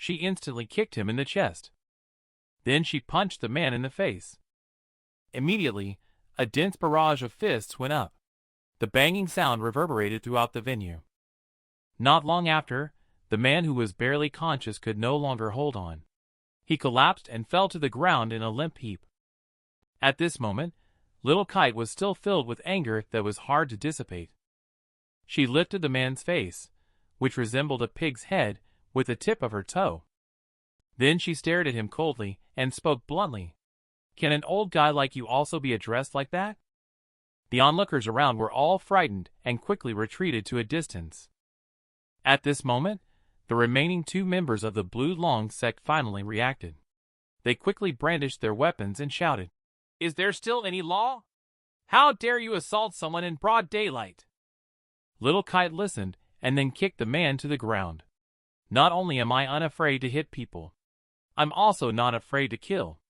she instantly kicked him in the chest. Then she punched the man in the face. Immediately, a dense barrage of fists went up. The banging sound reverberated throughout the venue. Not long after, the man who was barely conscious could no longer hold on. He collapsed and fell to the ground in a limp heap. At this moment, Little Kite was still filled with anger that was hard to dissipate. She lifted the man's face, which resembled a pig's head, with the tip of her toe. Then she stared at him coldly and spoke bluntly. "Can an old guy like you also be addressed like that?" The onlookers around were all frightened and quickly retreated to a distance. At this moment, the remaining 2 members of the Blue Long Sect finally reacted. They quickly brandished their weapons and shouted, "Is there still any law? How dare you assault someone in broad daylight?" Little Kite listened and then kicked the man to the ground. "Not only am I unafraid to hit people, I'm also not afraid to kill."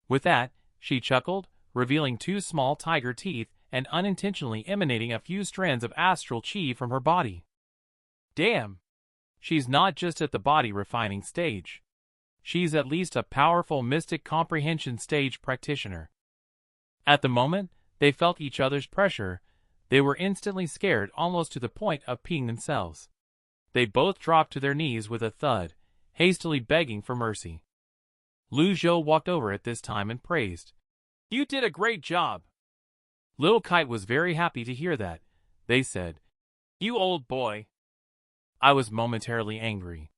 With that, she chuckled, revealing 2 small tiger teeth and unintentionally emanating a few strands of astral chi from her body. Damn! She's not just at the body refining stage. She's at least a powerful mystic comprehension stage practitioner. At the moment they felt each other's pressure, they were instantly scared almost to the point of peeing themselves. They both dropped to their knees with a thud, hastily begging for mercy. Lu Zhou walked over at this time and praised, "You did a great job." Little Kite was very happy to hear that. They said, "You old boy." I was momentarily angry.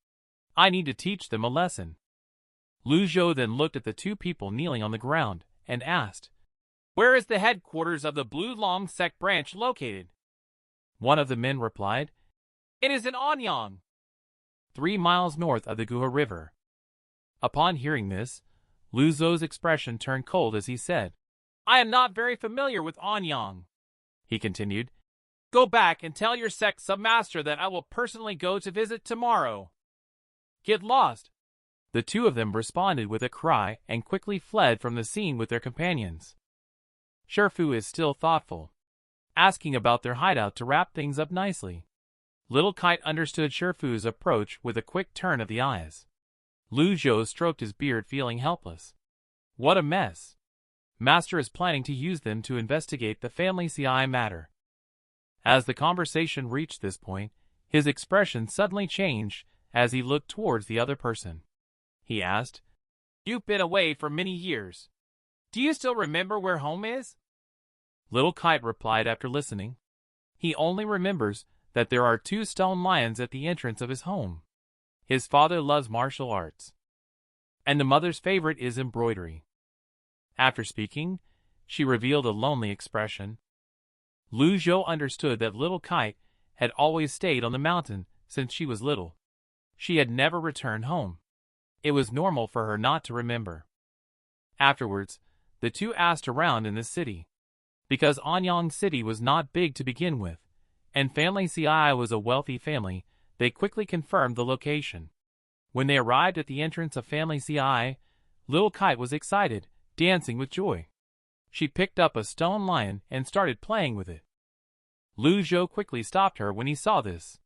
I need to teach them a lesson. Lu Zhou then looked at the 2 people kneeling on the ground and asked, "Where is the headquarters of the Blue Long Sect branch located?" One of the men replied, "It is in Anyang, 3 miles north of the Guha River." Upon hearing this, Lu Zhou's expression turned cold as he said, "I am not very familiar with Anyang." He continued, "Go back and tell your sect submaster that I will personally go to visit tomorrow." "Get lost!" The 2 of them responded with a cry and quickly fled from the scene with their companions. Shifu is still thoughtful, asking about their hideout to wrap things up nicely. Little Kite understood Shifu's approach with a quick turn of the eyes. Lu Zhou stroked his beard, feeling helpless. What a mess. Master is planning to use them to investigate the family CI matter. As the conversation reached this point, his expression suddenly changed as he looked towards the other person. He asked, "You've been away for many years. Do you still remember where home is?" Little Kite replied after listening. He only remembers that there are 2 stone lions at the entrance of his home. His father loves martial arts, and the mother's favorite is embroidery. After speaking, she revealed a lonely expression. Lu Zhou understood that Little Kite had always stayed on the mountain since she was little. She had never returned home. It was normal for her not to remember. Afterwards, the 2 asked around in the city. Because Anyang City was not big to begin with, and Family CI was a wealthy family, they quickly confirmed the location. When they arrived at the entrance of Family CI, Little Kite was excited, dancing with joy. She picked up a stone lion and started playing with it. Lu Zhou quickly stopped her when he saw this.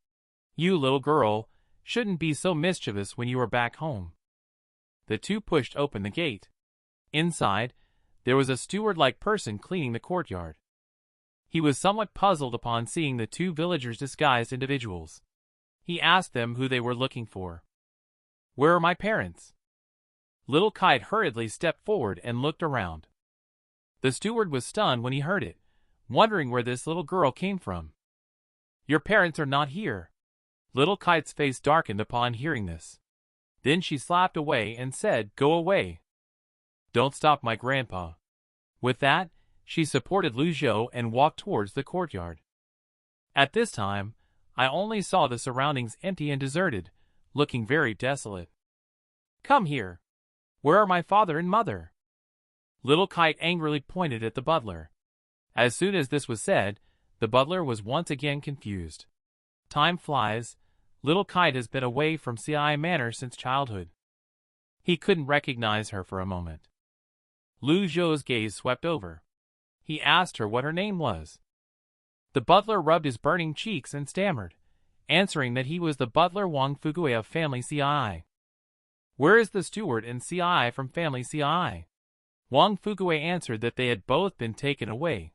"You little girl shouldn't be so mischievous when you are back home." The 2 pushed open the gate. Inside, there was a steward-like person cleaning the courtyard. He was somewhat puzzled upon seeing the 2 villagers disguised individuals. He asked them who they were looking for. "Where are my parents?" Little Kite hurriedly stepped forward and looked around. The steward was stunned when he heard it, wondering where this little girl came from. "Your parents are not here." Little Kite's face darkened upon hearing this. Then she slapped away and said, "Go away. Don't stop my grandpa." With that, she supported Lu Zhou and walked towards the courtyard. At this time, I only saw the surroundings empty and deserted, looking very desolate. "Come here. Where are my father and mother?" Little Kite angrily pointed at the butler. As soon as this was said, the butler was once again confused. Time flies. Little Kite has been away from CI Manor since childhood. He couldn't recognize her for a moment. Lu Zhou's gaze swept over. He asked her what her name was. The butler rubbed his burning cheeks and stammered, answering that he was the butler Wang Fuguei of Family CI. Where is the steward and CI from family CI? Wang Fugui answered that they had both been taken away.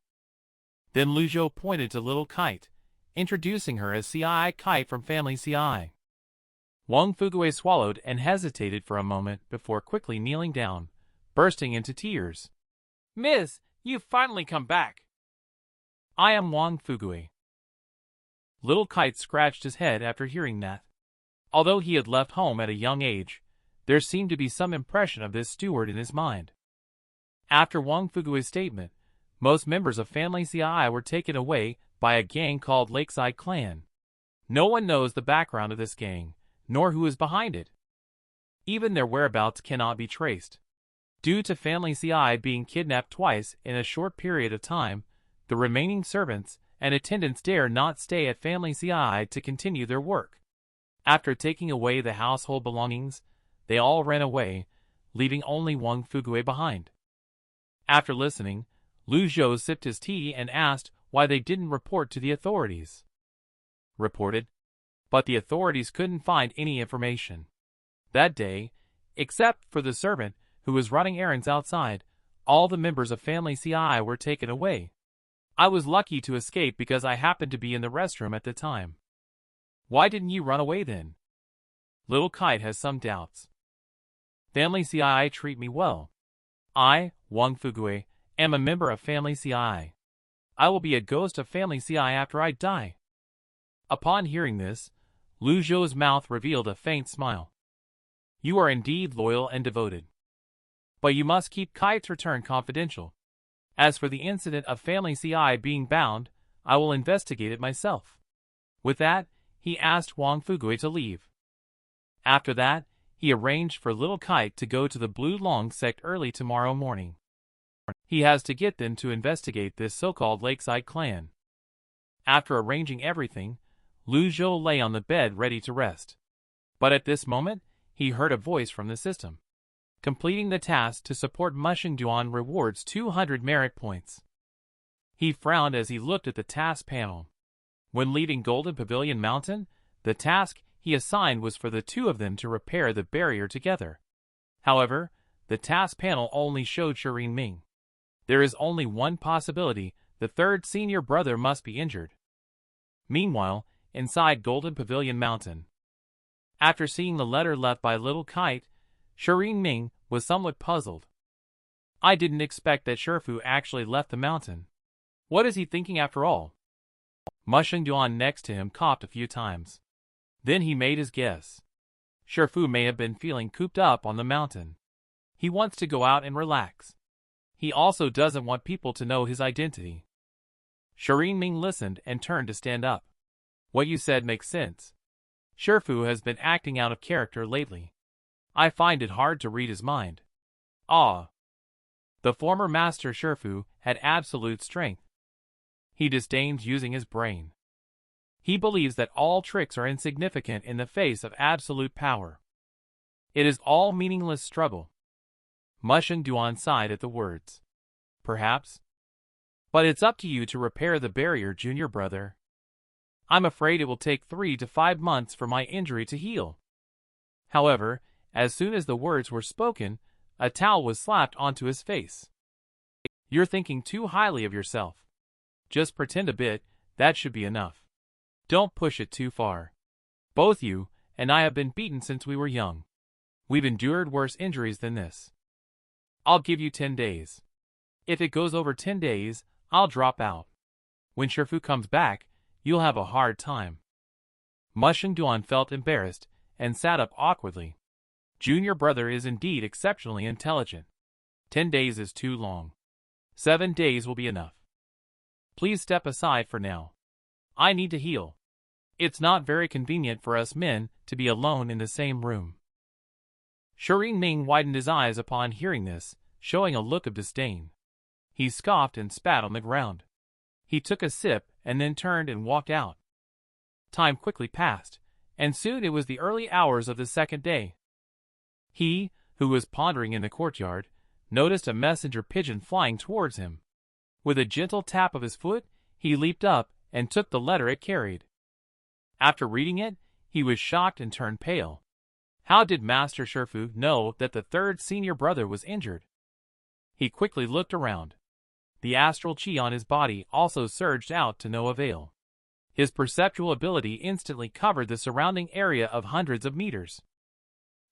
Then Lu Zhou pointed to little Kite, introducing her as CI Kite from family CI. Wang Fugui swallowed and hesitated for a moment before quickly kneeling down, bursting into tears. Miss, you've finally come back. I am Wang Fugui. Little Kite scratched his head after hearing that. Although he had left home at a young age, there seemed to be some impression of this steward in his mind. After Wang Fugui's statement, most members of family CI were taken away by a gang called Lakeside Clan. No one knows the background of this gang, nor who is behind it. Even their whereabouts cannot be traced. Due to family CI being kidnapped twice in a short period of time, the remaining servants and attendants dare not stay at family CI to continue their work. After taking away the household belongings, they all ran away, leaving only Wang Fugui behind. After listening, Lu Zhou sipped his tea and asked why they didn't report to the authorities. Reported, but the authorities couldn't find any information. That day, except for the servant who was running errands outside, all the members of family CI were taken away. I was lucky to escape because I happened to be in the restroom at the time. Why didn't you run away then? Little Kite has some doubts. Family CI treat me well. I, Wang Fugui, am a member of family CI. I will be a ghost of family CI after I die. Upon hearing this, Lu Zhou's mouth revealed a faint smile. You are indeed loyal and devoted. But you must keep Kite's return confidential. As for the incident of family CI being bound, I will investigate it myself. With that, he asked Wang Fugui to leave. After that, he arranged for little Kite to go to the Blue Long Sect early tomorrow morning. He has to get them to investigate this so-called Lakeside Clan. After arranging everything, Lu Zhou lay on the bed ready to rest. But at this moment, he heard a voice from the system. Completing the task to support Mosheng Ren rewards 200 merit points. He frowned as he looked at the task panel. When leaving Golden Pavilion Mountain, the task he assigned was for the two of them to repair the barrier together. However, the task panel only showed Shireen Ming. There is only one possibility: the third senior brother must be injured. Meanwhile, inside Golden Pavilion Mountain. After seeing the letter left by little Kite, Shireen Ming was somewhat puzzled. I didn't expect that Shifu actually left the mountain. What is he thinking after all? Mosheng Ren next to him coughed a few times. Then he made his guess. Shifu may have been feeling cooped up on the mountain. He wants to go out and relax. He also doesn't want people to know his identity. Shireen Ming listened and turned to stand up. What you said makes sense. Shifu has been acting out of character lately. I find it hard to read his mind. Ah. The former master Shifu had absolute strength. He disdains using his brain. He believes that all tricks are insignificant in the face of absolute power. It is all meaningless struggle. Mosheng Ren sighed at the words. Perhaps. But it's up to you to repair the barrier, junior brother. I'm afraid it will take 3 to 5 months for my injury to heal. However, as soon as the words were spoken, a towel was slapped onto his face. You're thinking too highly of yourself. Just pretend a bit, that should be enough. Don't push it too far. Both you and I have been beaten since we were young. We've endured worse injuries than this. I'll give you 10 days. If it goes over 10 days, I'll drop out. When Shifu comes back, you'll have a hard time. Mosheng Ren felt embarrassed and sat up awkwardly. Junior brother is indeed exceptionally intelligent. 10 days is too long. 7 days will be enough. Please step aside for now. I need to heal. It's not very convenient for us men to be alone in the same room. Shireen Ming widened his eyes upon hearing this, showing a look of disdain. He scoffed and spat on the ground. He took a sip and then turned and walked out. Time quickly passed, and soon it was the early hours of the second day. He, who was pondering in the courtyard, noticed a messenger pigeon flying towards him. With a gentle tap of his foot, he leaped up and took the letter it carried. After reading it, he was shocked and turned pale. How did Master Shifu know that the third senior brother was injured? He quickly looked around. The astral chi on his body also surged out to no avail. His perceptual ability instantly covered the surrounding area of hundreds of meters.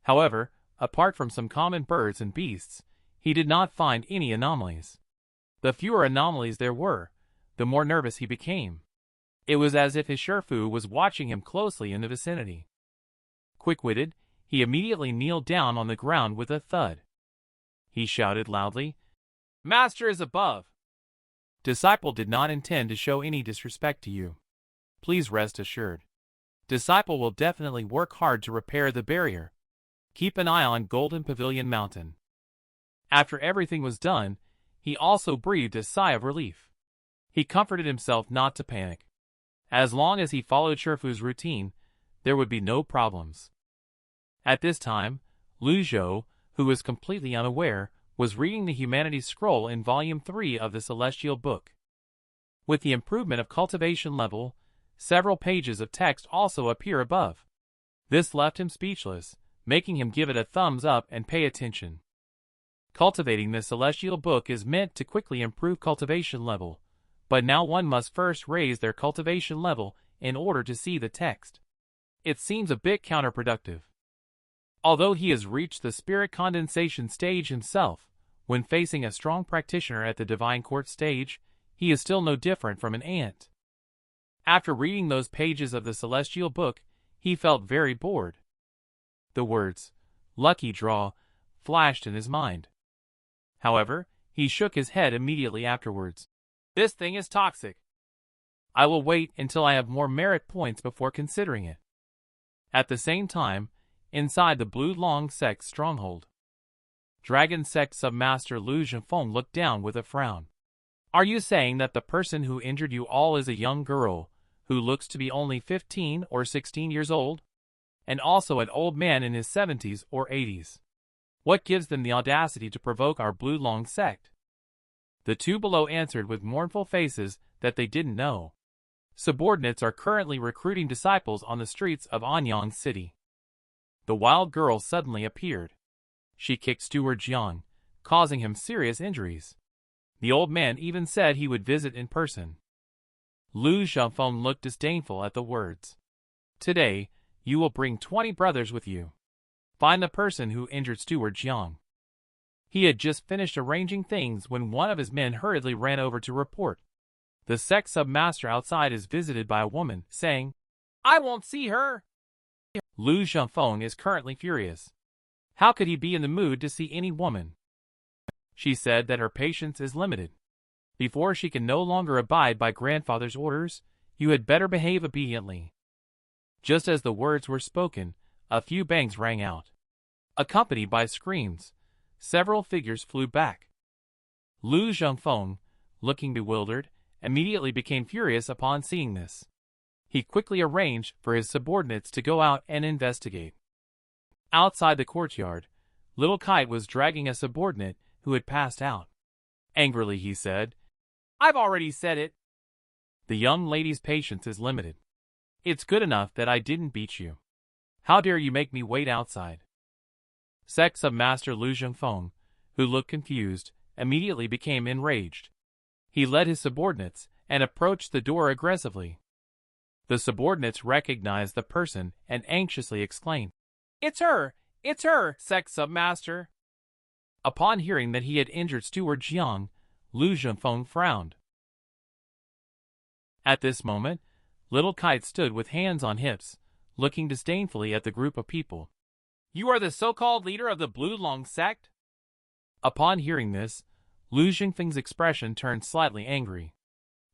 However, apart from some common birds and beasts, he did not find any anomalies. The fewer anomalies there were, the more nervous he became. It was as if his Shifu was watching him closely in the vicinity. Quick-witted, he immediately kneeled down on the ground with a thud. He shouted loudly, "Master is above! Disciple did not intend to show any disrespect to you. Please rest assured. Disciple will definitely work hard to repair the barrier. Keep an eye on Golden Pavilion Mountain." After everything was done, he also breathed a sigh of relief. He comforted himself not to panic. As long as he followed Shifu's routine, there would be no problems. At this time, Lu Zhou, who was completely unaware, was reading the Humanities Scroll in Volume 3 of the Celestial Book. With the improvement of cultivation level, several pages of text also appear above. This left him speechless, making him give it a thumbs up and pay attention. Cultivating the Celestial Book is meant to quickly improve cultivation level, but now one must first raise their cultivation level in order to see the text. It seems a bit counterproductive. Although he has reached the spirit condensation stage himself, when facing a strong practitioner at the Divine Court stage, he is still no different from an ant. After reading those pages of the Celestial Book, he felt very bored. The words, "lucky draw," flashed in his mind. However, he shook his head immediately afterwards. This thing is toxic. I will wait until I have more merit points before considering it. At the same time, inside the Blue Long Sect stronghold, Dragon Sect Submaster Lu Zhou looked down with a frown. Are you saying that the person who injured you all is a young girl, who looks to be only 15 or 16 years old? And also an old man in his 70s or 80s? What gives them the audacity to provoke our Blue Long Sect? The two below answered with mournful faces that they didn't know. Subordinates are currently recruiting disciples on the streets of Anyang City. The wild girl suddenly appeared. She kicked Steward Jiang, causing him serious injuries. The old man even said he would visit in person. Lu Zhou looked disdainful at the words. Today, you will bring 20 brothers with you. Find the person who injured Steward Jiang. He had just finished arranging things when one of his men hurriedly ran over to report. The sect submaster outside is visited by a woman, saying, "I won't see her." Lu Zhou is currently furious. How could he be in the mood to see any woman? She said that her patience is limited. Before she can no longer abide by grandfather's orders, you had better behave obediently. Just as the words were spoken, a few bangs rang out. Accompanied by screams, several figures flew back. Lu Zhou, looking bewildered, immediately became furious upon seeing this. He quickly arranged for his subordinates to go out and investigate. Outside the courtyard, Little Kite was dragging a subordinate who had passed out. Angrily he said, "I've already said it. The young lady's patience is limited. It's good enough that I didn't beat you. How dare you make me wait outside?" Sect Submaster Lu Zhou, who looked confused, immediately became enraged. He led his subordinates and approached the door aggressively. The subordinates recognized the person and anxiously exclaimed, It's her! It's her, Sect Submaster!" Upon hearing that he had injured Steward Jiang, Lu Zhou frowned. At this moment, Little Kite stood with hands on hips, looking disdainfully at the group of people. "You are the so-called leader of the Blue Long Sect?" Upon hearing this, Lu Zhou's expression turned slightly angry.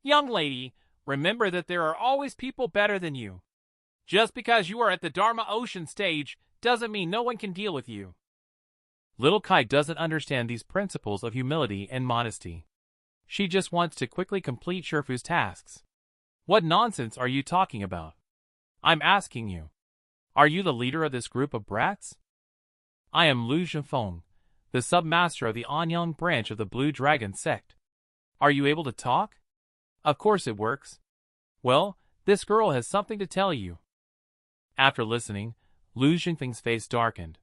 "Young lady, remember that there are always people better than you. Just because you are at the Dharma Ocean stage doesn't mean no one can deal with you." Little Kite doesn't understand these principles of humility and modesty. She just wants to quickly complete Shifu's tasks. What nonsense are you talking about? I'm asking you. Are you the leader of this group of brats? I am Lu Zhou, the submaster of the Anyang branch of the Blue Dragon Sect. Are you able to talk? Of course it works. Well, this girl has something to tell you. After listening, Lu Zhongfeng's face darkened.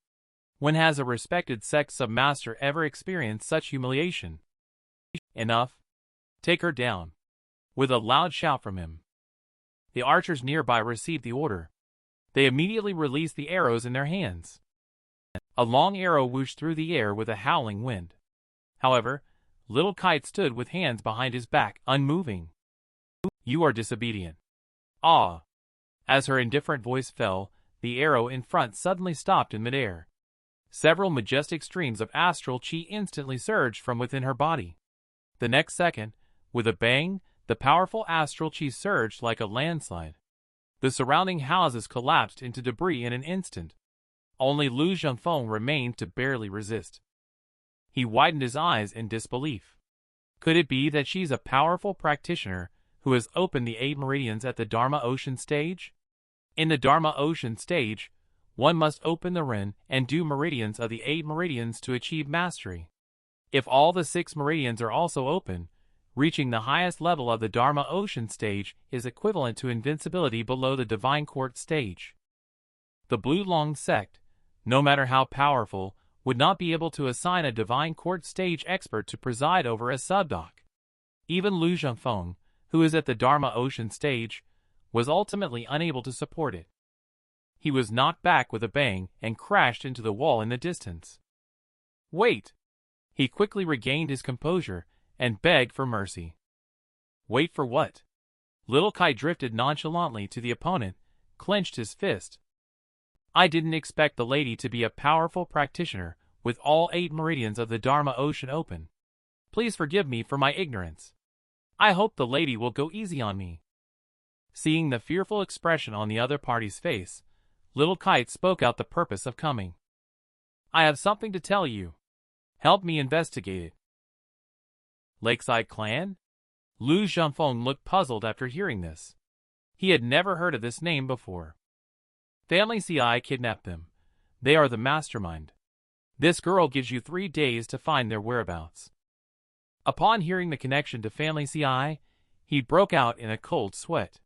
When has a respected Sect submaster ever experienced such humiliation? Enough. Take her down. With a loud shout from him. The archers nearby received the order. They immediately released the arrows in their hands. A long arrow whooshed through the air with a howling wind. However, little Kite stood with hands behind his back, unmoving. You are disobedient. Ah! As her indifferent voice fell, the arrow in front suddenly stopped in midair. Several majestic streams of astral chi instantly surged from within her body. The next second, with a bang, the powerful astral chi surged like a landslide. The surrounding houses collapsed into debris in an instant. Only Lu Zhongfeng remained to barely resist. He widened his eyes in disbelief. Could it be that she's a powerful practitioner who has opened the 8 meridians at the Dharma Ocean stage? In the Dharma Ocean stage, one must open the Ren and do meridians of the 8 meridians to achieve mastery. If all the 6 meridians are also open, reaching the highest level of the Dharma Ocean stage is equivalent to invincibility below the Divine Court stage. The Blue Long Sect, no matter how powerful, would not be able to assign a Divine Court stage expert to preside over a subdoc. Even Lu Zhongfeng, who is at the Dharma Ocean stage, was ultimately unable to support it. He was knocked back with a bang and crashed into the wall in the distance. Wait! He quickly regained his composure and begged for mercy. Wait for what? Little Kai drifted nonchalantly to the opponent, clenched his fist. I didn't expect the lady to be a powerful practitioner with all 8 meridians of the Dharma Ocean open. Please forgive me for my ignorance. I hope the lady will go easy on me. Seeing the fearful expression on the other party's face, Little Kite spoke out the purpose of coming. I have something to tell you. Help me investigate it. Lakeside Clan? Lu Zhongfeng looked puzzled after hearing this. He had never heard of this name before. Family CI kidnapped them. They are the mastermind. This girl gives you 3 days to find their whereabouts. Upon hearing the connection to Family CI, he broke out in a cold sweat.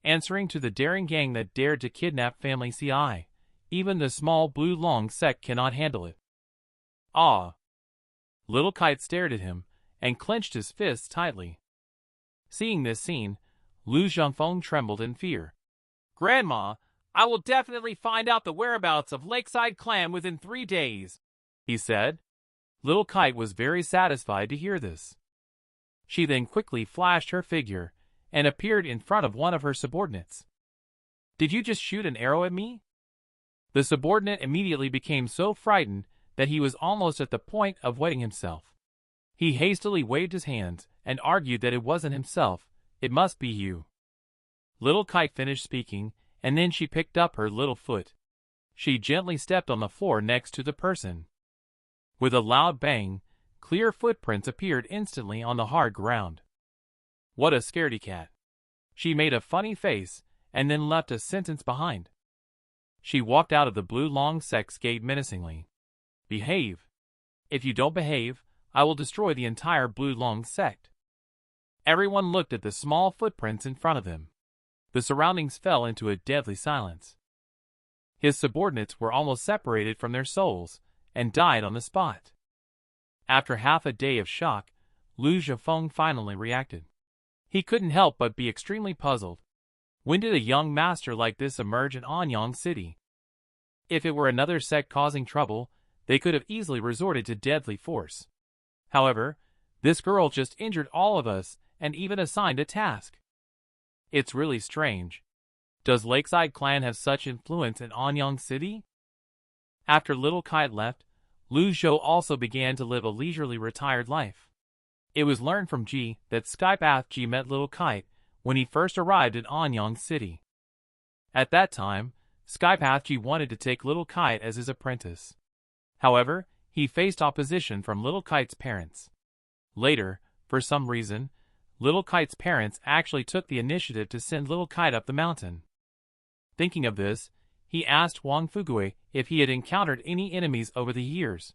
Answering to the daring gang that dared to kidnap Family CI, even the small Blue Long Sect cannot handle it. Ah! Little Kite stared at him and clenched his fists tightly. Seeing this scene, Lu Zhongfeng trembled in fear. Grandma, I will definitely find out the whereabouts of Lakeside Clan within 3 days, he said. Little Kite was very satisfied to hear this. She then quickly flashed her figure and appeared in front of one of her subordinates. Did you just shoot an arrow at me? The subordinate immediately became so frightened that he was almost at the point of wetting himself. He hastily waved his hands and argued that it wasn't himself, it must be you. Little Kite finished speaking, and then she picked up her little foot. She gently stepped on the floor next to the person. With a loud bang, clear footprints appeared instantly on the hard ground. What a scaredy cat. She made a funny face and then left a sentence behind. She walked out of the Blue Long Sect's gate menacingly. Behave. If you don't behave, I will destroy the entire Blue Long Sect. Everyone looked at the small footprints in front of them. The surroundings fell into a deadly silence. His subordinates were almost separated from their souls and died on the spot. After half a day of shock, Lu Zhongfeng finally reacted. He couldn't help but be extremely puzzled. When did a young master like this emerge in Anyang City? If it were another sect causing trouble, they could have easily resorted to deadly force. However, this girl just injured all of us and even assigned a task. It's really strange. Does Lakeside Clan have such influence in Anyang City? After Little Kite left, Lu Zhou also began to live a leisurely retired life. It was learned from Ji that Skypath Ji met Little Kite when he first arrived in Anyang City. At that time, Skypath Ji wanted to take Little Kite as his apprentice. However, he faced opposition from Little Kite's parents. Later, for some reason, Little Kite's parents actually took the initiative to send Little Kite up the mountain. Thinking of this, he asked Wang Fugue if he had encountered any enemies over the years.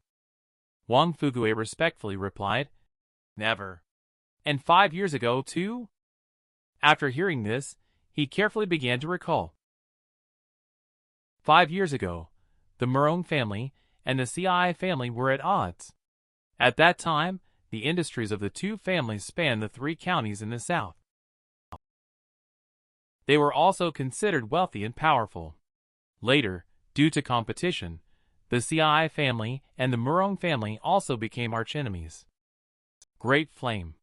Wang Fugue respectfully replied, Never. And 5 years ago, too? After hearing this, he carefully began to recall. 5 years ago, the Mosheng family and the CI family were at odds. At that time, the industries of the two families spanned the 3 counties in the south. They were also considered wealthy and powerful. Later, due to competition, the CI family and the Mosheng family also became archenemies. Great Flame.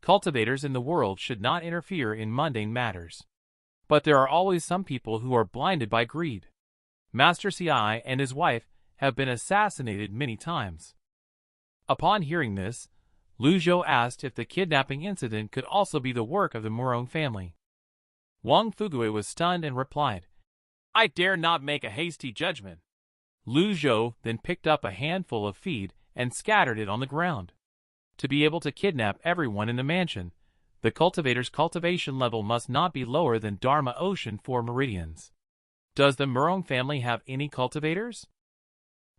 Cultivators in the world should not interfere in mundane matters. But there are always some people who are blinded by greed. Master CI and his wife have been assassinated many times. Upon hearing this, Lu Zhou asked if the kidnapping incident could also be the work of the Mosheng family. Wang Fugue was stunned and replied, "I dare not make a hasty judgment." Lu Zhou then picked up a handful of feed and scattered it on the ground. To be able to kidnap everyone in the mansion, the cultivator's cultivation level must not be lower than Dharma Ocean 4 meridians. Does the Mosheng family have any cultivators?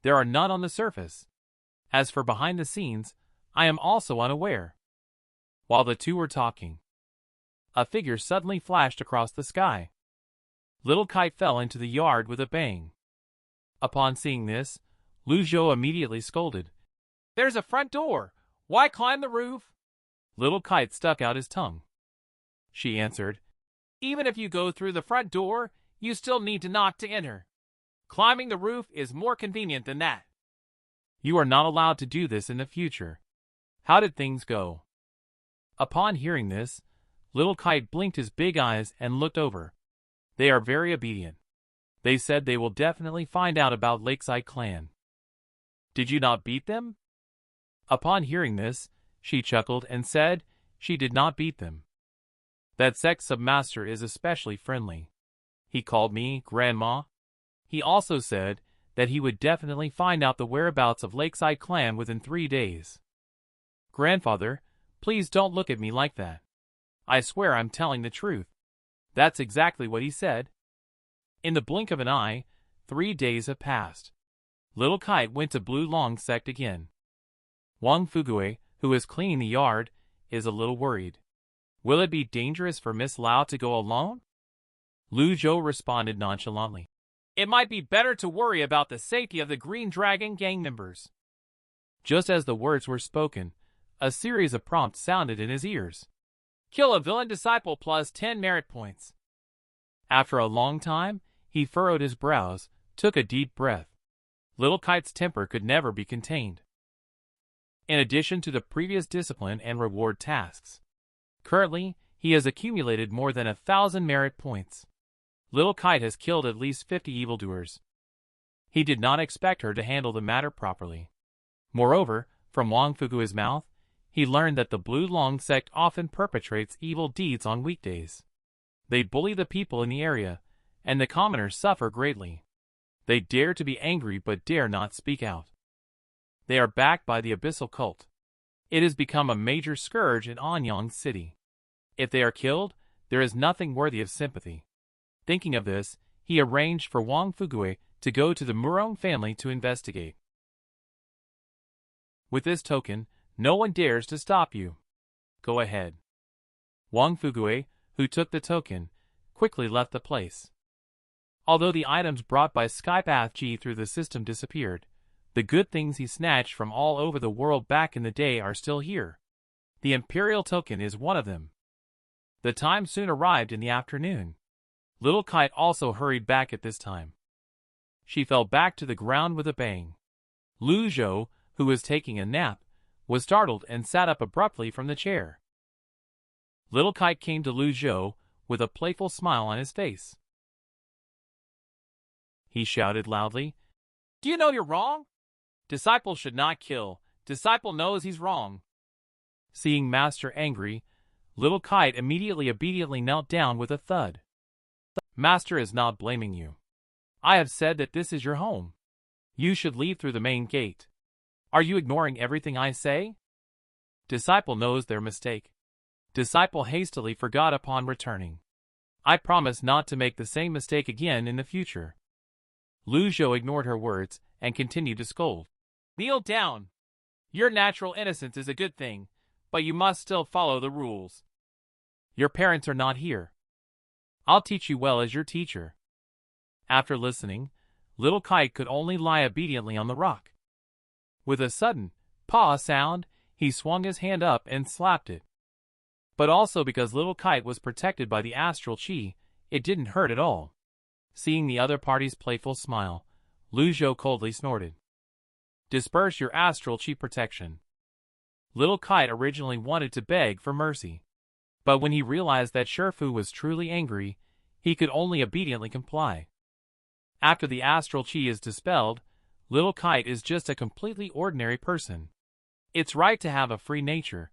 There are none on the surface. As for behind the scenes, I am also unaware. While the two were talking, a figure suddenly flashed across the sky. Little Kite fell into the yard with a bang. Upon seeing this, Lu Zhou immediately scolded, "There's a front door! Why climb the roof?" Little Kite stuck out his tongue. She answered, "Even if you go through the front door, you still need to knock to enter. Climbing the roof is more convenient than that." "You are not allowed to do this in the future. How did things go?" Upon hearing this, Little Kite blinked his big eyes and looked over. "They are very obedient. They said they will definitely find out about Lakeside Clan." "Did you not beat them?" Upon hearing this, she chuckled and said she did not beat them. "That Sect submaster is especially friendly. He called me Grandma. He also said that he would definitely find out the whereabouts of Lakeside Clan within 3 days. Grandfather, please don't look at me like that. I swear I'm telling the truth. That's exactly what he said." In the blink of an eye, 3 days have passed. Little Kite went to Blue Long Sect again. Wang Fugue, who is cleaning the yard, is a little worried. Will it be dangerous for Miss Lao to go alone? Lu Zhou responded nonchalantly, "It might be better to worry about the safety of the Green Dragon gang members." Just as the words were spoken, a series of prompts sounded in his ears. "Kill a villain disciple plus 10 merit points." After a long time, he furrowed his brows, took a deep breath. Little Kite's temper could never be contained. In addition to the previous discipline and reward tasks, currently, he has accumulated more than 1,000 merit points. Little Kite has killed at least 50 evildoers. He did not expect her to handle the matter properly. Moreover, from Wang Fugue's mouth, he learned that the Blue Long Sect often perpetrates evil deeds on weekdays. They bully the people in the area, and the commoners suffer greatly. They dare to be angry but dare not speak out. They are backed by the Abyssal Cult. It has become a major scourge in Anyang City. If they are killed, there is nothing worthy of sympathy. Thinking of this, he arranged for Wang Fugue to go to the Mosheng family to investigate. With this token, no one dares to stop you. Go ahead. Wang Fugue, who took the token, quickly left the place. Although the items brought by Skypath Ji through the system disappeared, the good things he snatched from all over the world back in the day are still here. The Imperial token is one of them. The time soon arrived in the afternoon. Little Kite also hurried back at this time. She fell back to the ground with a bang. Lu Zhou, who was taking a nap, was startled and sat up abruptly from the chair. Little Kite came to Lu Zhou with a playful smile on his face. He shouted loudly, "Do you know you're wrong? Disciple should not kill. Disciple knows he's wrong." Seeing Master angry, Little Kite immediately obediently knelt down with a thud. "Master is not blaming you. I have said that this is your home. You should leave through the main gate. Are you ignoring everything I say?" Disciple knows their mistake. Disciple hastily forgot upon returning. I promise not to make the same mistake again in the future. Lu Zhou ignored her words and continued to scold. "Kneel down. Your natural innocence is a good thing, but you must still follow the rules. Your parents are not here. I'll teach you well as your teacher." After listening, Little Kite could only lie obediently on the rock. With a sudden paw sound, he swung his hand up and slapped it. But also because Little Kite was protected by the astral chi, it didn't hurt at all. Seeing the other party's playful smile, Lu Zhou coldly snorted. Disperse your astral chi protection. Little Kite originally wanted to beg for mercy. But when he realized that Shifu was truly angry, he could only obediently comply. After the astral chi is dispelled, Little Kite is just a completely ordinary person. It's right to have a free nature,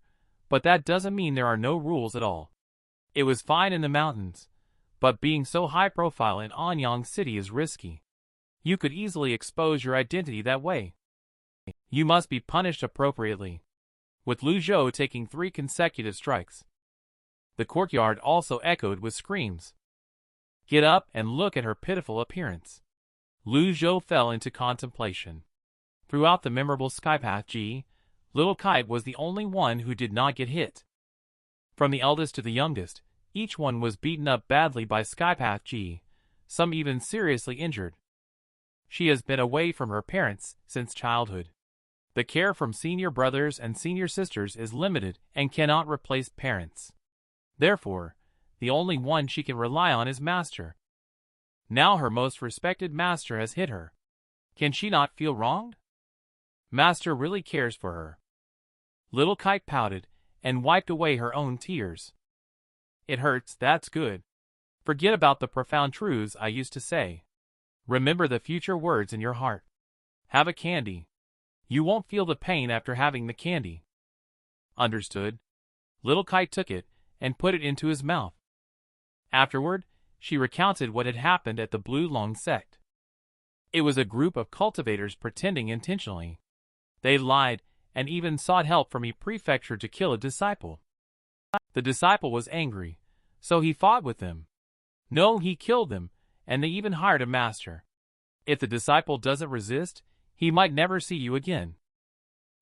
but that doesn't mean there are no rules at all. It was fine in the mountains, but being so high profile in Anyang City is risky. You could easily expose your identity that way. You must be punished appropriately, with Lu Zhou taking 3 consecutive strikes. The courtyard also echoed with screams. Get up and look at her pitiful appearance. Lu Zhou fell into contemplation. Throughout the memorable Skypath Ji, Little Kite was the only one who did not get hit. From the eldest to the youngest, each one was beaten up badly by Skypath Ji, some even seriously injured. She has been away from her parents since childhood. The care from senior brothers and senior sisters is limited and cannot replace parents. Therefore, the only one she can rely on is Master. Now her most respected master has hit her. Can she not feel wronged? Master really cares for her. Little Kite pouted and wiped away her own tears. It hurts, that's good. Forget about the profound truths I used to say. Remember the future words in your heart. Have a candy. You won't feel the pain after having the candy. Understood. Little Kite took it and put it into his mouth. Afterward, she recounted what had happened at the Blue Long Sect. It was a group of cultivators pretending intentionally. They lied and even sought help from a prefecture to kill a disciple. The disciple was angry, so he fought with them. No, he killed them, and they even hired a master. If the disciple doesn't resist, he might never see you again.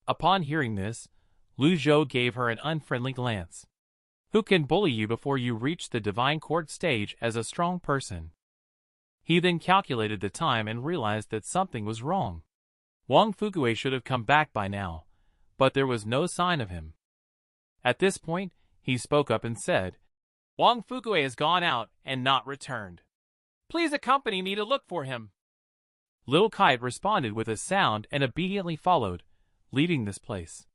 Upon hearing this, Lu Zhou gave her an unfriendly glance. Who can bully you before you reach the divine court stage as a strong person? He then calculated the time and realized that something was wrong. Wang Fukue should have come back by now, but there was no sign of him. At this point, he spoke up and said, Wang Fukue has gone out and not returned. Please accompany me to look for him. Little Kite responded with a sound and obediently followed, leaving this place.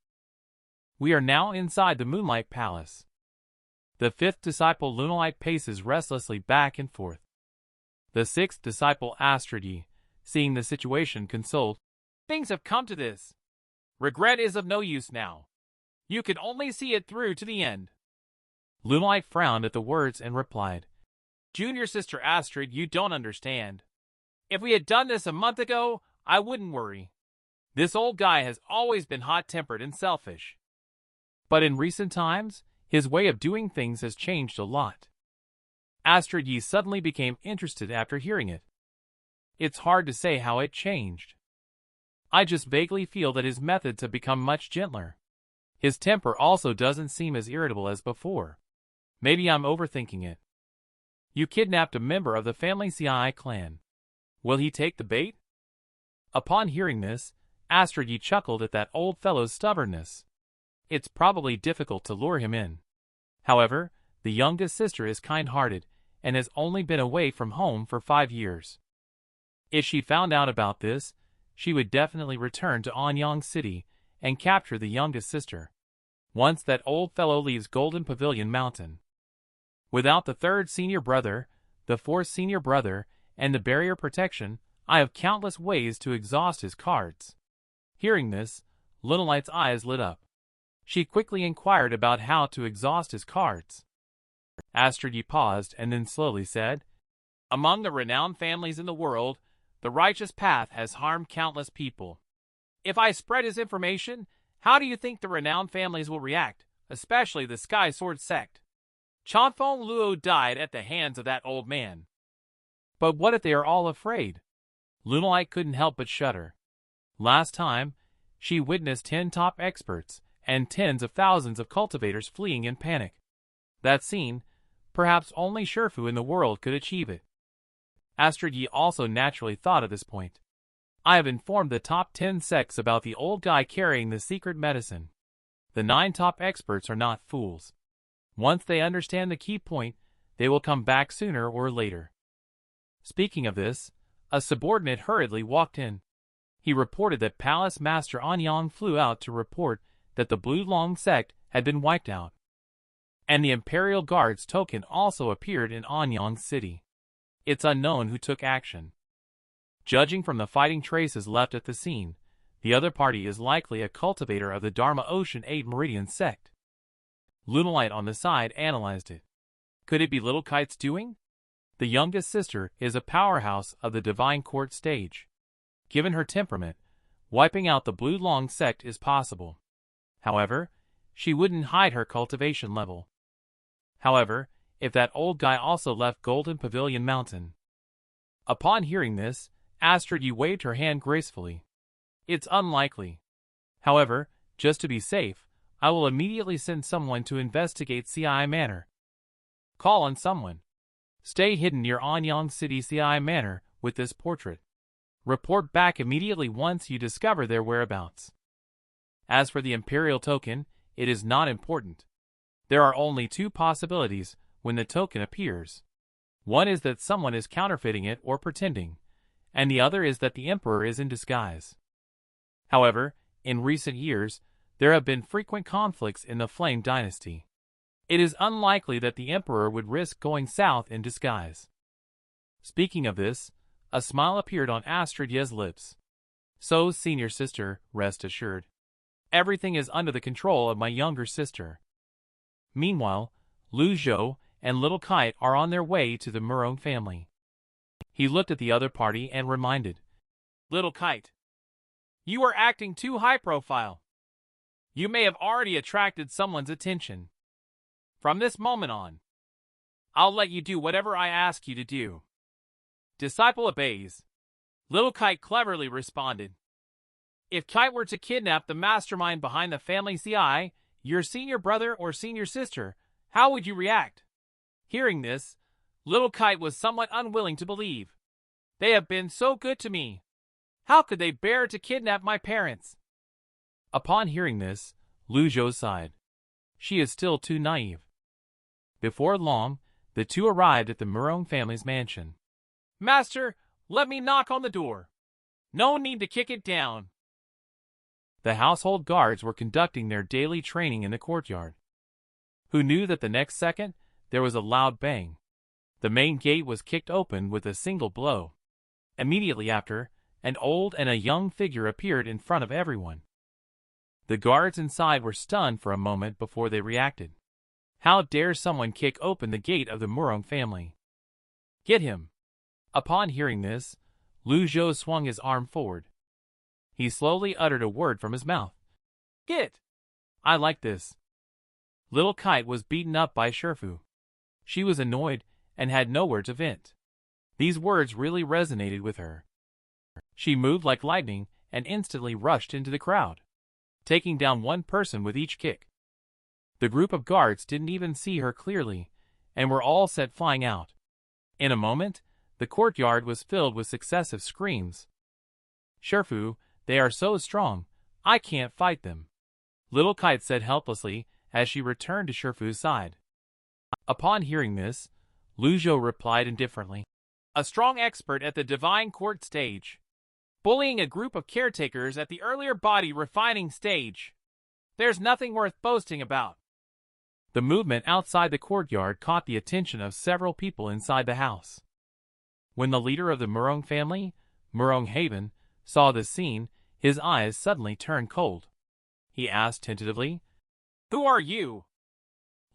We are now inside the Moonlight Palace. The 5th disciple Lunalite paces restlessly back and forth. The 6th disciple Astridi, seeing the situation, consoled, Things have come to this. Regret is of no use now. You can only see it through to the end. Lunalite frowned at the words and replied, Junior sister Astrid, you don't understand. If we had done this a month ago, I wouldn't worry. This old guy has always been hot-tempered and selfish. But in recent times, his way of doing things has changed a lot. Astrid Yi suddenly became interested after hearing it. It's hard to say how it changed. I just vaguely feel that his methods have become much gentler. His temper also doesn't seem as irritable as before. Maybe I'm overthinking it. You kidnapped a member of the family CI clan. Will he take the bait? Upon hearing this, Astrid Yi chuckled at that old fellow's stubbornness. It's probably difficult to lure him in. However, the youngest sister is kind-hearted and has only been away from home for 5 years. If she found out about this, she would definitely return to Anyang City and capture the youngest sister, once that old fellow leaves Golden Pavilion Mountain. Without the 3rd senior brother, the 4th senior brother, and the barrier protection, I have countless ways to exhaust his cards. Hearing this, Lunalite's eyes lit up. She quickly inquired about how to exhaust his cards. Astrid Yi paused and then slowly said, Among the renowned families in the world, the righteous path has harmed countless people. If I spread his information, how do you think the renowned families will react, especially the Sky Sword Sect? Chanfeng Luo died at the hands of that old man. But what if they are all afraid? Lunalite couldn't help but shudder. Last time, she witnessed 10 top experts and tens of thousands of cultivators fleeing in panic. That scene, perhaps only Shifu in the world could achieve it. Astrid Yi also naturally thought at this point. I have informed the top 10 sects about the old guy carrying the secret medicine. The 9 top experts are not fools. Once they understand the key point, they will come back sooner or later. Speaking of this, a subordinate hurriedly walked in. He reported that Palace Master Anyang flew out to report that the Blue Long sect had been wiped out. And the Imperial Guard's token also appeared in Anyang's city. It's unknown who took action. Judging from the fighting traces left at the scene, the other party is likely a cultivator of the Dharma Ocean 8 Meridian sect. Lunalight on the side analyzed it. Could it be Little Kite's doing? The youngest sister is a powerhouse of the Divine Court stage. Given her temperament, wiping out the Blue Long sect is possible. However, she wouldn't hide her cultivation level. However, if that old guy also left Golden Pavilion Mountain. Upon hearing this, Astrid Yi waved her hand gracefully. It's unlikely. However, just to be safe, I will immediately send someone to investigate CI Manor. Call on someone. Stay hidden near Anyang City CI Manor with this portrait. Report back immediately once you discover their whereabouts. As for the Imperial token, it is not important. There are only 2 possibilities when the token appears. One is that someone is counterfeiting it or pretending, and the other is that the Emperor is in disguise. However, in recent years, there have been frequent conflicts in the Flame Dynasty. It is unlikely that the Emperor would risk going south in disguise. Speaking of this, a smile appeared on Astrid Yi's lips. So, senior sister, rest assured. Everything is under the control of my younger sister. Meanwhile, Lu Zhou and Little Kite are on their way to the Murong family. He looked at the other party and reminded, Little Kite, you are acting too high profile. You may have already attracted someone's attention. From this moment on, I'll let you do whatever I ask you to do. Disciple obeys. Little Kite cleverly responded. If Kite were to kidnap the mastermind behind the family CI, your senior brother or senior sister, how would you react? Hearing this, Little Kite was somewhat unwilling to believe. They have been so good to me. How could they bear to kidnap my parents? Upon hearing this, Lu Zhou sighed. She is still too naive. Before long, the 2 arrived at the Murong family's mansion. Master, let me knock on the door. No need to kick it down. The household guards were conducting their daily training in the courtyard. Who knew that the next second, there was a loud bang. The main gate was kicked open with a single blow. Immediately after, an old and a young figure appeared in front of everyone. The guards inside were stunned for a moment before they reacted. How dare someone kick open the gate of the Murong family? Get him! Upon hearing this, Lu Zhou swung his arm forward. He slowly uttered a word from his mouth. Get! I like this. Little Kite was beaten up by Shifu. She was annoyed and had nowhere to vent. These words really resonated with her. She moved like lightning and instantly rushed into the crowd, taking down one person with each kick. The group of guards didn't even see her clearly, and were all set flying out. In a moment, the courtyard was filled with successive screams. Shifu, they are so strong, I can't fight them. Little Kite said helplessly as she returned to Shifu's side. Upon hearing this, Lu Zhou replied indifferently. A strong expert at the Divine Court stage. Bullying a group of caretakers at the earlier body refining stage. There's nothing worth boasting about. The movement outside the courtyard caught the attention of several people inside the house. When the leader of the Murong family, Murong Haven, saw this scene, his eyes suddenly turned cold. He asked tentatively, Who are you?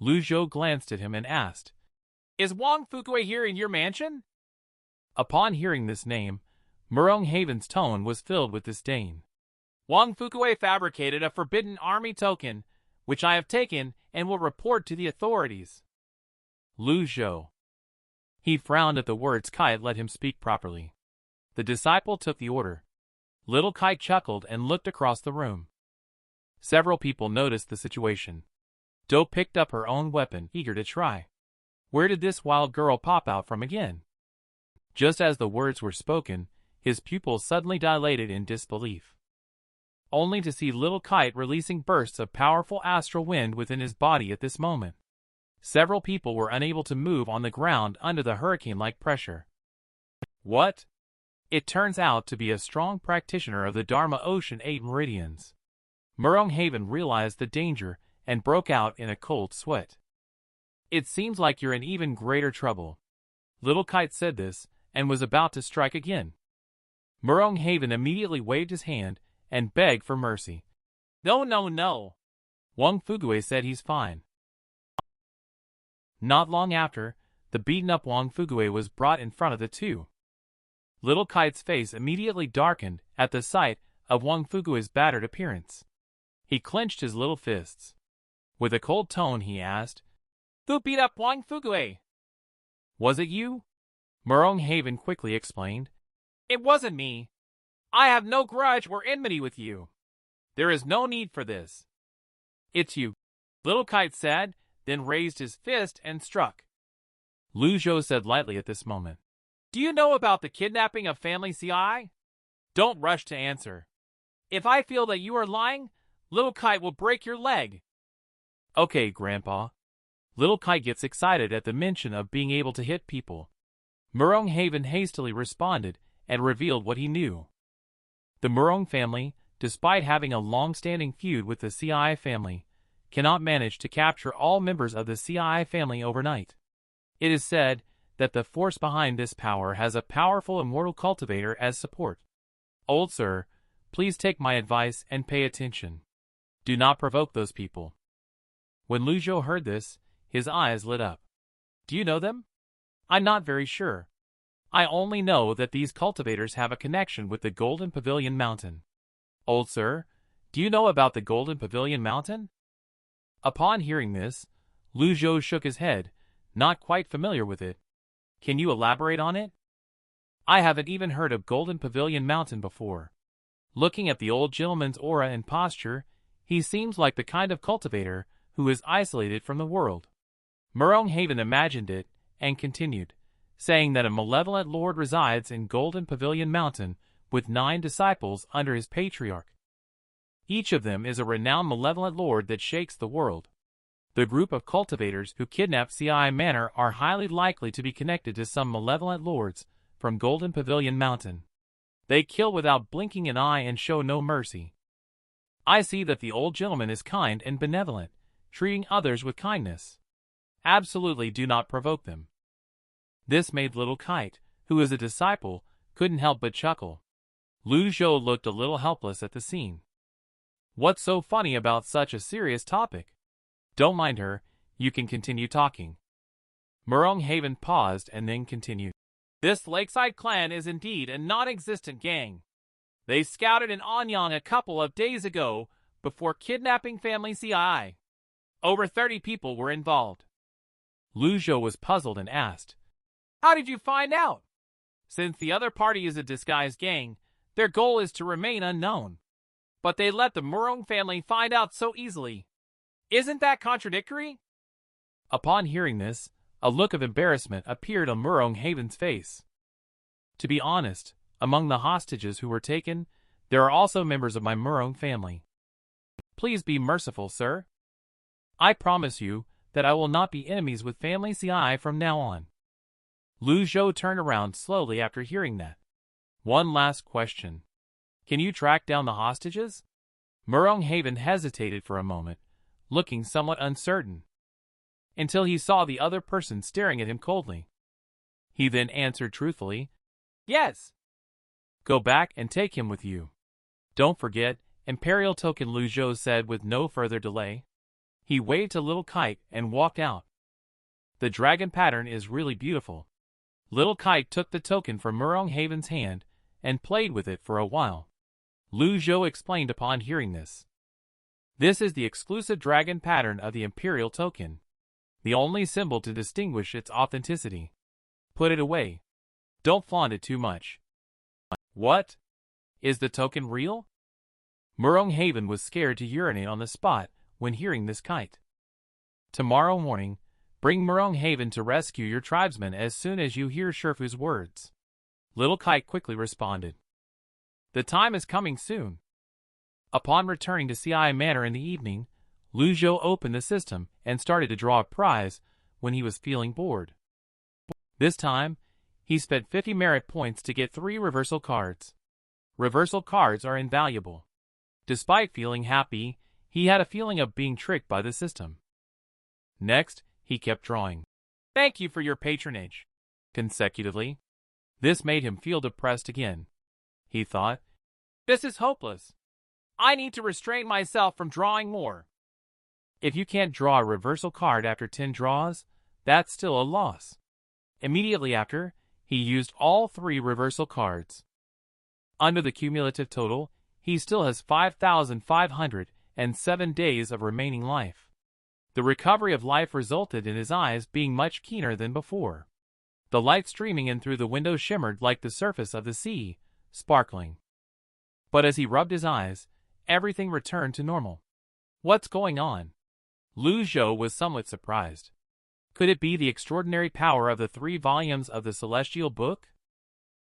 Lu Zhou glanced at him and asked, Is Wang Fukui here in your mansion? Upon hearing this name, Murong Haven's tone was filled with disdain. Wang Fukui fabricated a forbidden army token, which I have taken and will report to the authorities. Lu Zhou. He frowned at the words Kite let him speak properly. The disciple took the order. Little Kite chuckled and looked across the room. Several people noticed the situation. Do picked up her own weapon, eager to try. Where did this wild girl pop out from again? Just as the words were spoken, his pupils suddenly dilated in disbelief, only to see little Kite releasing bursts of powerful astral wind within his body at this moment. Several people were unable to move on the ground under the hurricane-like pressure. What? It turns out to be a strong practitioner of the Dharma Ocean 8 Meridians. Mosheng realized the danger and broke out in a cold sweat. It seems like you're in even greater trouble. Little Kite said this and was about to strike again. Mosheng immediately waved his hand and begged for mercy. No, no, no. Wang Fugue said he's fine. Not long after, the beaten-up Wang Fugue was brought in front of the two. Little Kite's face immediately darkened at the sight of Wang Fugue's battered appearance. He clenched his little fists. With a cold tone he asked, "Who beat up Wang Fugue?" "Was it you?" Mosheng quickly explained. "It wasn't me. I have no grudge or enmity with you. There is no need for this." "It's you," Little Kite said, then raised his fist and struck. Lu Zhou said lightly at this moment, "Do you know about the kidnapping of family CI? Don't rush to answer. If I feel that you are lying, Little Kite will break your leg." "Okay, Grandpa." Little Kite gets excited at the mention of being able to hit people. Mosheng hastily responded and revealed what he knew. The Mosheng family, despite having a long-standing feud with the CI family, cannot manage to capture all members of the CI family overnight. It is said that the force behind this power has a powerful immortal cultivator as support. Old sir, please take my advice and pay attention. Do not provoke those people. When Lu Zhou heard this, his eyes lit up. "Do you know them?" "I'm not very sure. I only know that these cultivators have a connection with the Golden Pavilion Mountain." "Old sir, do you know about the Golden Pavilion Mountain?" Upon hearing this, Lu Zhou shook his head, not quite familiar with it. "Can you elaborate on it?" "I haven't even heard of Golden Pavilion Mountain before." Looking at the old gentleman's aura and posture, he seems like the kind of cultivator who is isolated from the world. Mosheng imagined it and continued, saying that a malevolent lord resides in Golden Pavilion Mountain with 9 disciples under his patriarch. Each of them is a renowned malevolent lord that shakes the world. The group of cultivators who kidnap CI Manor are highly likely to be connected to some malevolent lords from Golden Pavilion Mountain. They kill without blinking an eye and show no mercy. I see that the old gentleman is kind and benevolent, treating others with kindness. Absolutely do not provoke them. This made Little Kite, who is a disciple, couldn't help but chuckle. Lu Zhou looked a little helpless at the scene. What's so funny about such a serious topic? Don't mind her, you can continue talking. Mosheng paused and then continued. This Lakeside clan is indeed a non-existent gang. They scouted in Anyang a couple of days ago before kidnapping family CI. Over 30 people were involved. Lu Zhou was puzzled and asked, "How did you find out?" "Since the other party is a disguised gang, their goal is to remain unknown. But they let the Mosheng family find out so easily. Isn't that contradictory?" Upon hearing this, a look of embarrassment appeared on Mosheng's face. To be honest, among the hostages who were taken, there are also members of my Mosheng family. Please be merciful, sir. I promise you that I will not be enemies with family CI from now on. Lu Zhou turned around slowly after hearing that. One last question. Can you track down the hostages? Mosheng hesitated for a moment, looking somewhat uncertain, until he saw the other person staring at him coldly. He then answered truthfully, "Yes." "Go back and take him with you. Don't forget, Imperial Token," Lu Zhou said with no further delay. He waved to Little Kite and walked out. The dragon pattern is really beautiful. Little Kite took the token from Mosheng's hand and played with it for a while. Lu Zhou explained upon hearing this. This is the exclusive dragon pattern of the Imperial Token, the only symbol to distinguish its authenticity. Put it away. Don't flaunt it too much. What? Is the token real? Mosheng was scared to urinate on the spot when hearing this kite. Tomorrow morning, bring Mosheng to rescue your tribesmen as soon as you hear Shifu's words. Little Kite quickly responded. The time is coming soon. Upon returning to CI Manor in the evening, Lu Zhou opened the system and started to draw a prize when he was feeling bored. This time, he spent 50 merit points to get 3 reversal cards. Reversal cards are invaluable. Despite feeling happy, he had a feeling of being tricked by the system. Next, he kept drawing. Thank you for your patronage. Consecutively. This made him feel depressed again. He thought, this is hopeless. I need to restrain myself from drawing more. If you can't draw a reversal card after 10 draws, that's still a loss. Immediately after, he used all 3 reversal cards. Under the cumulative total, he still has 5,507 days of remaining life. The recovery of life resulted in his eyes being much keener than before. The light streaming in through the window shimmered like the surface of the sea, sparkling. But as he rubbed his eyes, everything returned to normal. What's going on? Lu Zhou was somewhat surprised. Could it be the extraordinary power of the 3 volumes of the Celestial Book?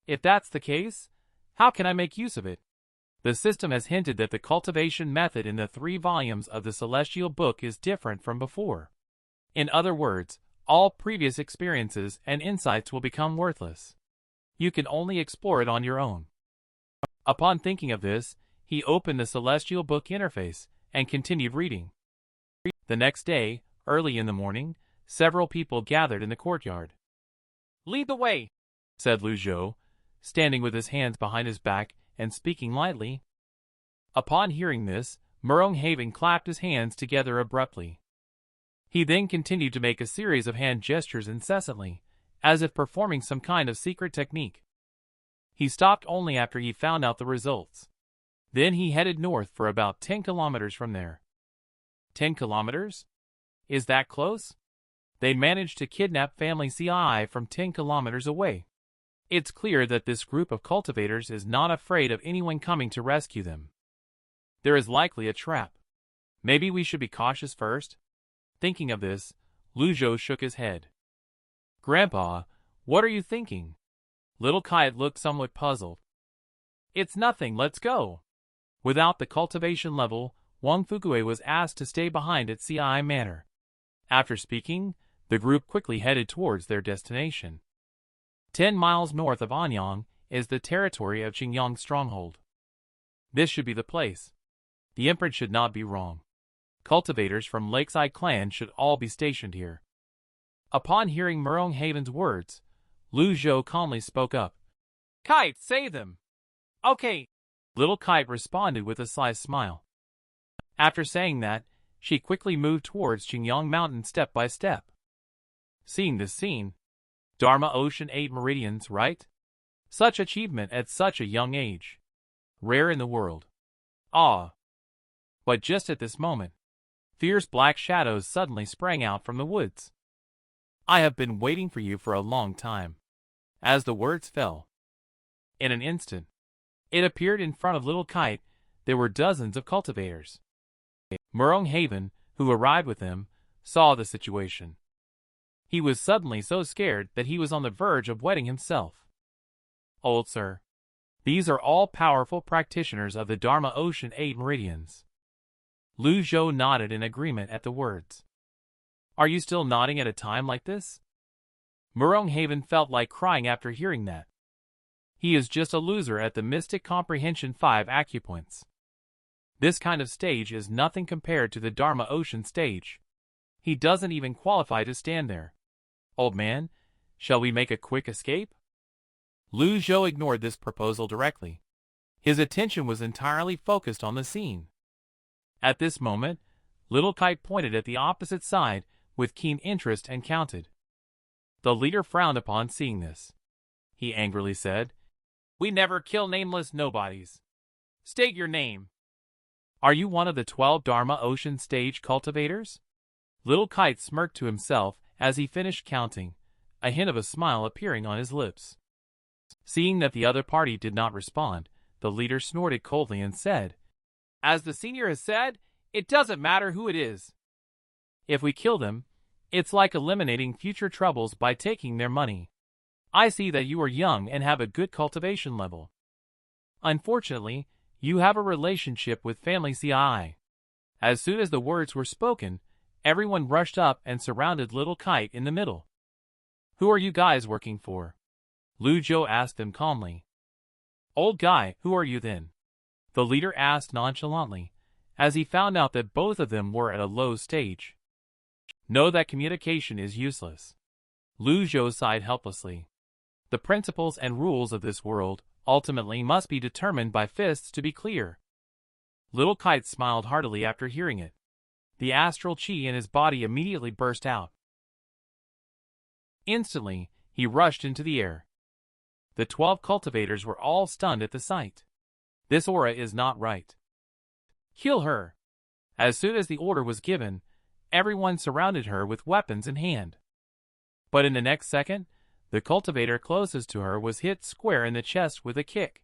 If that's the case, how can I make use of it? The system has hinted that the cultivation method in the 3 volumes of the Celestial Book is different from before. In other words, all previous experiences and insights will become worthless. You can only explore it on your own. Upon thinking of this, he opened the Celestial Book interface and continued reading. The next day, early in the morning, several people gathered in the courtyard. Lead the way, said Lu Zhou, standing with his hands behind his back and speaking lightly. Upon hearing this, Mosheng Ren clapped his hands together abruptly. He then continued to make a series of hand gestures incessantly, as if performing some kind of secret technique. He stopped only after he found out the results. Then he headed north for about 10 kilometers from there. 10 kilometers? Is that close? They managed to kidnap family CI from 10 kilometers away. It's clear that this group of cultivators is not afraid of anyone coming to rescue them. There is likely a trap. Maybe we should be cautious first? Thinking of this, Lu Zhou shook his head. Grandpa, what are you thinking? Little Kite looked somewhat puzzled. It's nothing, let's go. Without the cultivation level, Wang Fukue was asked to stay behind at CI Manor. After speaking, the group quickly headed towards their destination. 10 miles north of Anyang is the territory of Qingyang's stronghold. This should be the place. The imprint should not be wrong. Cultivators from Lakeside Clan should all be stationed here. Upon hearing Mosheng Ren's words, Lu Zhou calmly spoke up. Kite, save them! Okay. Little Kite responded with a sly smile. After saying that, she quickly moved towards Qingyang Mountain step by step. Seeing this scene, Dharma Ocean 8 meridians, right? Such achievement at such a young age. Rare in the world. Ah. But just at this moment, fierce black shadows suddenly sprang out from the woods. I have been waiting for you for a long time. As the words fell, in an instant, it appeared in front of Little Kite. There were dozens of cultivators. Mosheng Ren, who arrived with them, saw the situation. He was suddenly so scared that he was on the verge of wetting himself. Old sir, these are all powerful practitioners of the Dharma Ocean 8 meridians. Lu Zhou nodded in agreement at the words. Are you still nodding at a time like this? Mosheng Ren felt like crying after hearing that. He is just a loser at the Mystic Comprehension 5 acupoints. This kind of stage is nothing compared to the Dharma Ocean stage. He doesn't even qualify to stand there. Old man, shall we make a quick escape? Lu Zhou ignored this proposal directly. His attention was entirely focused on the scene. At this moment, Little Kite pointed at the opposite side with keen interest and counted. The leader frowned upon seeing this. He angrily said, We never kill nameless nobodies. State your name. Are you one of the 12 Dharma Ocean stage cultivators? Little Kite smirked to himself as he finished counting, a hint of a smile appearing on his lips. Seeing that the other party did not respond, the leader snorted coldly and said, As the senior has said, it doesn't matter who it is. If we kill them, it's like eliminating future troubles by taking their money. I see that you are young and have a good cultivation level. Unfortunately, you have a relationship with family CI. As soon as the words were spoken, everyone rushed up and surrounded Little Kite in the middle. Who are you guys working for? Lu Zhou asked them calmly. Old guy, who are you then? The leader asked nonchalantly, as he found out that both of them were at a low stage. Know that communication is useless. Lu Zhou sighed helplessly. The principles and rules of this world ultimately must be determined by fists to be clear. Little Kite smiled heartily after hearing it. The astral chi in his body immediately burst out. Instantly, he rushed into the air. The 12 cultivators were all stunned at the sight. This aura is not right. Kill her! As soon as the order was given, everyone surrounded her with weapons in hand. But in the next second, the cultivator closest to her was hit square in the chest with a kick.